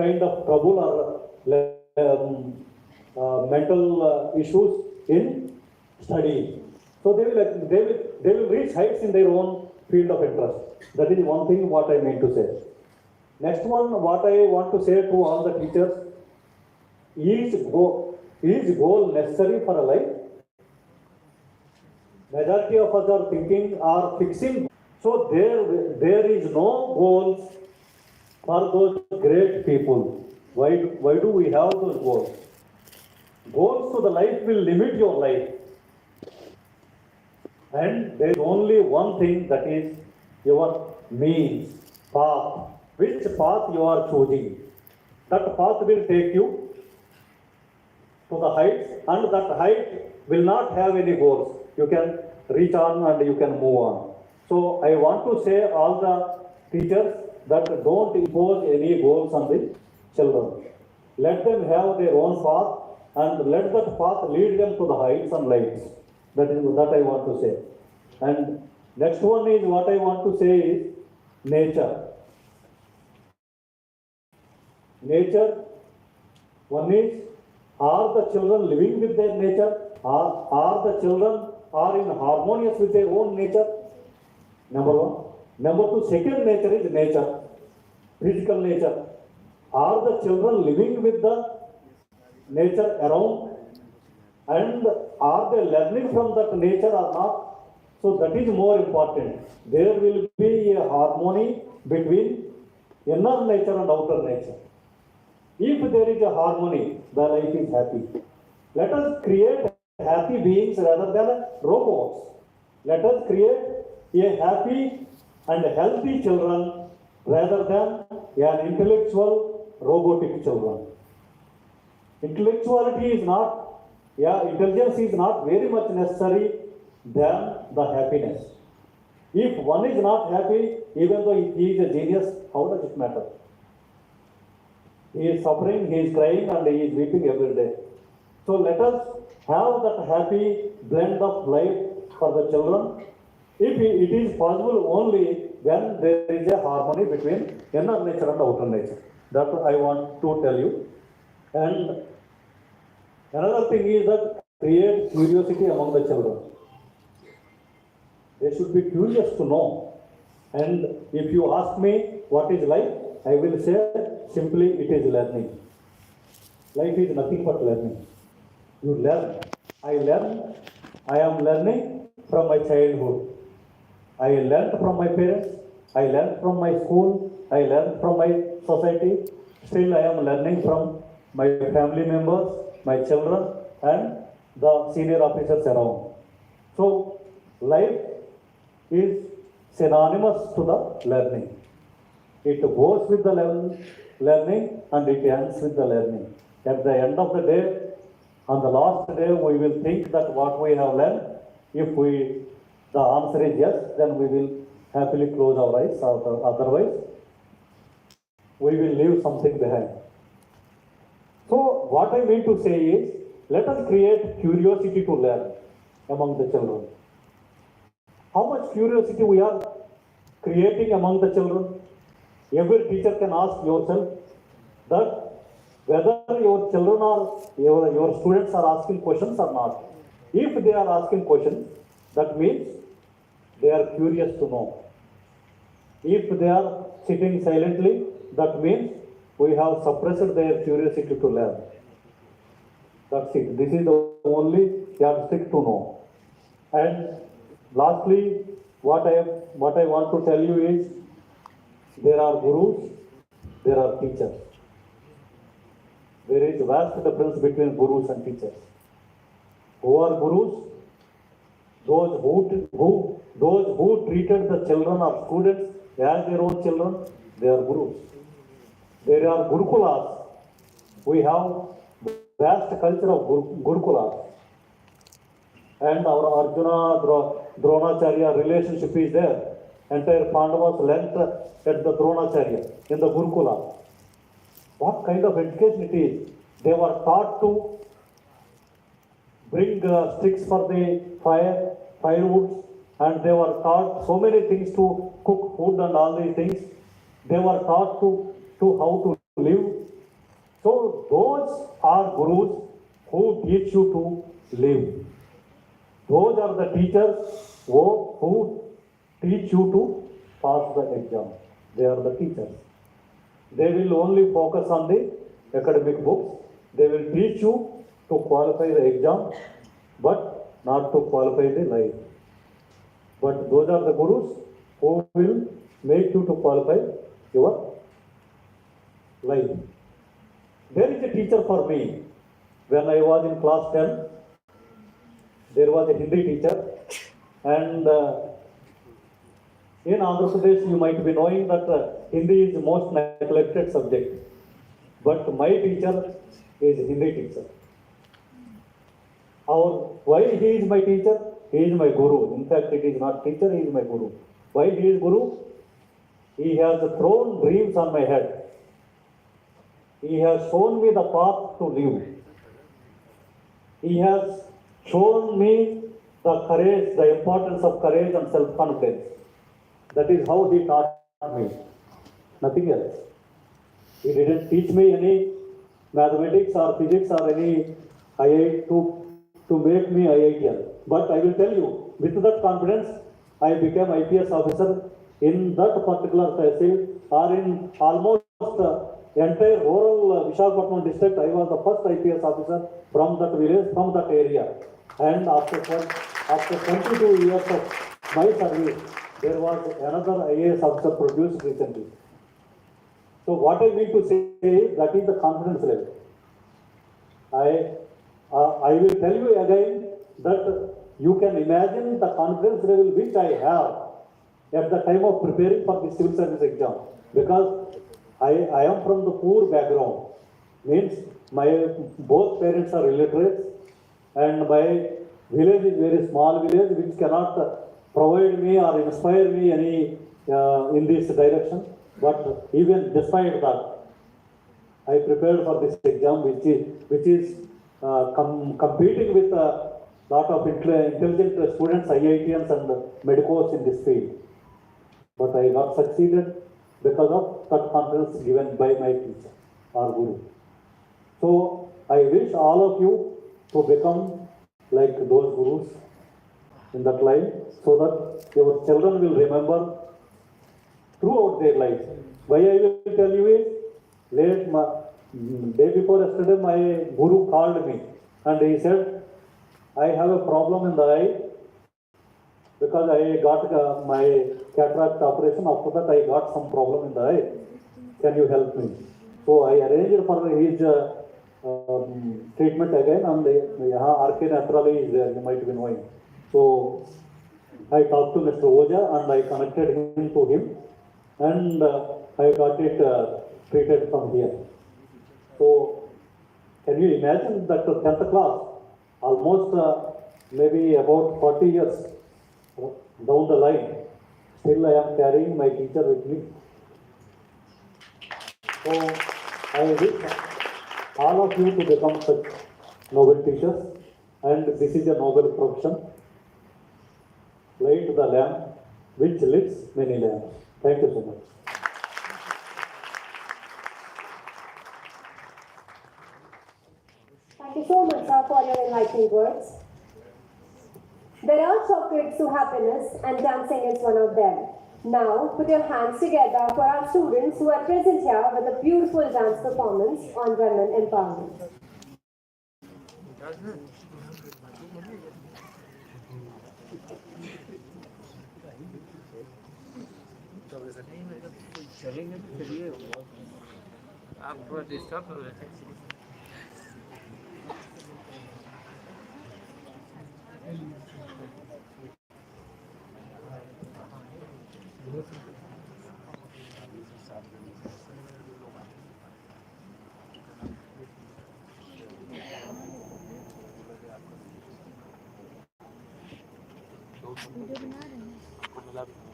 kind of trouble or mental issues in studying. So they will reach heights in their own field of interest. That is one thing what I mean to say. Next one, what I want to say to all the teachers, is goal necessary for a life? Majority of us are thinking or fixing. So there is no goals for those great people. Why do we have those goals? Goals to the life will limit your life. And there is only one thing, that is your means, path. Which path you are choosing. That path will take you to the heights, and that height will not have any goals. You can reach on and you can move on. So I want to say all the teachers that don't impose any goals on the children. Let them have their own path and let that path lead them to the heights and lights. That is what I want to say. And next one is what I want to say is nature. Nature, one is, are the children living with their nature? Are the children are in harmonious with their own nature? Number one. Number two, second nature is nature, physical nature. Are the children living with the nature around? And are they learning from that nature or not? So that is more important. There will be a harmony between inner nature and outer nature. If there is a harmony, the life is happy. Let us create happy beings rather than robots. Let us create a happy and healthy children rather than an intellectual robotic children. Intellectuality is not, intelligence is not very much necessary than the happiness. If one is not happy, even though he is a genius, how does it matter? He is suffering, he is crying, and he is weeping every day. So let us have that happy blend of life for the children. If it is possible only when there is a harmony between inner nature and outer nature. That I want to tell you. And another thing is that create curiosity among the children. They should be curious to know. And if you ask me what is life, I will say simply it is learning. Life is nothing but learning. You learn. I am learning from my childhood. I learned from my parents. I learned from my school. I learned from my society. Still I am learning from my family members, my children, and the senior officers around. So life is synonymous to the learning. It goes with the learning and it ends with the learning. At the end of the day, on the last day, we will think that what we have learned, if the answer is yes, then we will happily close our eyes. Otherwise, we will leave something behind. So what I mean to say is, let us create curiosity to learn among the children. How much curiosity we are creating among the children? Every teacher can ask yourself that whether your children or your students are asking questions or not. If they are asking questions, that means they are curious to know. If they are sitting silently, that means we have suppressed their curiosity to learn. That's it. This is the only yardstick to know. And lastly, what I want to tell you is, there are gurus, there are teachers. There is vast difference between gurus and teachers. Who are gurus? Those who treated the children or students as their own children, they are gurus. There are gurukulas. We have vast culture of gurukulas. And our Arjuna Dronacharya relationship is there. Entire Pandavas learnt at the Dronacharya in the Gurukula. What kind of education it is? They were taught to bring sticks for the firewoods, and they were taught so many things to cook food and all these things. They were taught to how to live So those are gurus who teach you to live. Those are the teachers who teach you to pass the exam. They are the teachers. They will only focus on the academic books. They will teach you to qualify the exam, but not to qualify the life. But those are the gurus who will make you to qualify your life. There is a teacher for me. When I was in class 10, there was a Hindi teacher, and in Andhra Pradesh you might be knowing that Hindi is the most neglected subject. But my teacher is Hindi teacher. Why he is my teacher? He is my guru. In fact, it is not teacher, he is my guru. Why he is guru? He has thrown dreams on my head. He has shown me the path to live. He has shown me the courage, the importance of courage and self-confidence. That is how he taught me. Nothing else. He didn't teach me any mathematics or physics or any IIT to make me IITian. But I will tell you, with that confidence, I became IPS officer in that particular tehsil, or in almost entire rural Visakhapatnam district. I was the first IPS officer from that village, from that area. And after 22 years of my service, there was another IAS officer produced recently. So what I mean to say is that is the confidence level. I will tell you again that you can imagine the confidence level which I have at the time of preparing for the civil service exam, because I am from the poor background. Means my both parents are illiterates, and my village is very small village which cannot provide me or inspire me any in this direction. But even despite that, I prepared for this exam, which is competing with a lot of intelligent students, IITians and medicos in this field. But I got succeeded because of that confidence given by my teacher, our guru. So I wish all of you to become like those gurus in that line, so that your children will remember throughout their life. Why I will tell you is, day before yesterday, my guru called me and he said, I have a problem in the eye because I got my cataract operation. After that, I got some problem in the eye. Can you help me? So I arranged for his treatment again, and RK Nathrali is there, you might be knowing. So I talked to Mr. Oja and I connected him to him, and I got it treated from here. So can you imagine that 10th class, almost maybe about 40 years down the line, still I am carrying my teacher with me. So I wish all of you to become such noble teachers, and this is a noble profession. Light the lamp which lights many lamps. Thank you so much. Thank you so much, sir, for your enlightening words. There are chocolates to happiness, and dancing is one of them. Now, put your hands together for our students who are present here with a beautiful dance performance on women empowerment. आप थोड़ा disturb हो रहे हैं। Video बना रहे हैं।